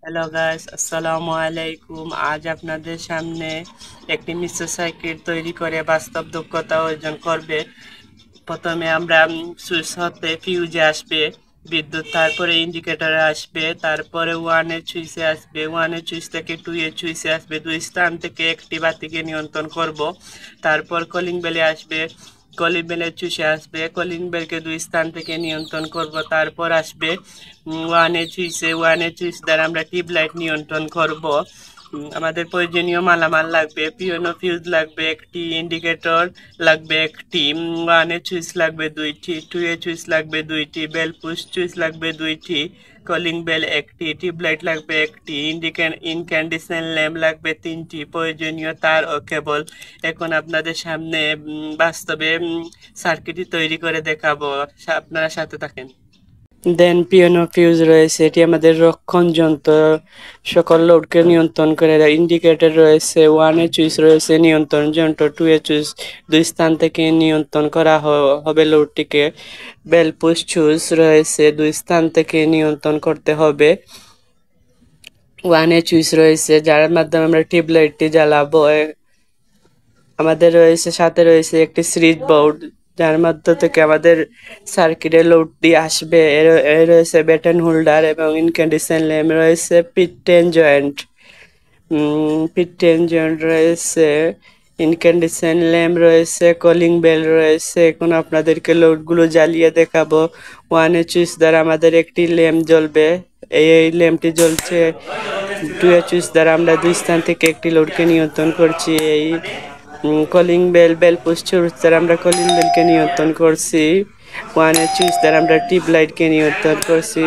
Hello guys, আসসালামু আলাইকুম। আজ আপনাদের সামনে একটি মিশ্র সার্কিট তৈরি করে বাস্তব দক্ষতা অর্জন করবে। প্রথমে আমরা সুইচ হতে ফিউজে আসবে বিদ্যুৎ, তারপরে ইন্ডিকেটরে আসবে, তারপরে ওয়ানের সুইচে আসবে, ওয়ানের সুইচ থেকে টু এর সুইচে আসবে। দুই স্থান থেকে একটি বাতিকে নিয়ন্ত্রণ করব। তারপর কলিং বেলে আসবে, কলিং বেলের সুইচে আসবে, কলিং বেলকে দুই স্থান থেকে নিয়ন্ত্রণ করব। তারপর আসবে ওয়ানের সুইচে, ওয়ানের সুইচ দ্বারা আমরা টিউব লাইট নিয়ন্ত্রণ করব। আমাদের প্রয়োজনীয় মালামাল লাগবে, পিওনো ফিউজ লাগবে একটি, ইন্ডিকেটর লাগবে একটি, ওয়ানের সুইচ লাগবে দুইটি, টু এর সুইচ লাগবে দুইটি, বেল পুশ সুইচ লাগবে দুইটি, কলিং বেল একটি, টিউব লাইট লাগবে একটি, ইনক্যান্ডেসেন্ট ল্যাম্প লাগবে তিনটি, প্রয়োজনীয় তার ও কেবল। এখন আপনাদের সামনে বাস্তবে সার্কিটটি তৈরি করে দেখাবো, আপনারা সাথে থাকেন। দেন পিয়ানো ফিউজ রয়েছে, এটি আমাদের রক্ষণ যন্ত্র, সকল লোডকে নিয়ন্ত্রণ করে দেয়। ইন্ডিকেটর রয়েছে, ওয়ানের সুইচ রয়েছে নিয়ন্ত্রণ যন্ত্র, টু এর সুইচ দুই স্থান থেকে নিয়ন্ত্রণ করা হবে লোডটিকে। বেল পুশ সুইচ রয়েছে, দুই স্থান থেকে নিয়ন্ত্রণ করতে হবে। ওয়ানের সুইচ রয়েছে, যার মাধ্যমে আমরা টিউব লাইটটি জ্বালাবো। আমাদের রয়েছে, সাথে রয়েছে একটি সুইচ বোর্ড, যার মধ্য থেকে আমাদের সার্কিটের লোডটি আসবে। এর রয়েছে ব্যাটন হোল্ডার এবং ইনক্যান্ডেসেন্ট ল্যাম্প রয়েছে, পিট টেন জয়েন্ট রয়েছে, ইনক্যান্ডেসেন্ট ল্যাম্প রয়েছে, কলিং বেল রয়েছে। এখন আপনাদেরকে লোডগুলো জ্বালিয়ে দেখাবো। ওয়ানের সুইচ দ্বারা আমাদের একটি ল্যাম্প জ্বলবে, এই ল্যাম্পটি জ্বলছে। টু এর সুইচ দ্বারা আমরা দুই স্থান থেকে একটি লোডকে নিয়ন্ত্রণ করছি। এই কলিং বেল পুশ সুইচ দ্বারা আমরা কলিং বেলকে নিয়ন্ত্রণ করছি। ওয়ানের সুইচ দ্বারা আমরা টিউব লাইটকে নিয়ন্ত্রণ করছি।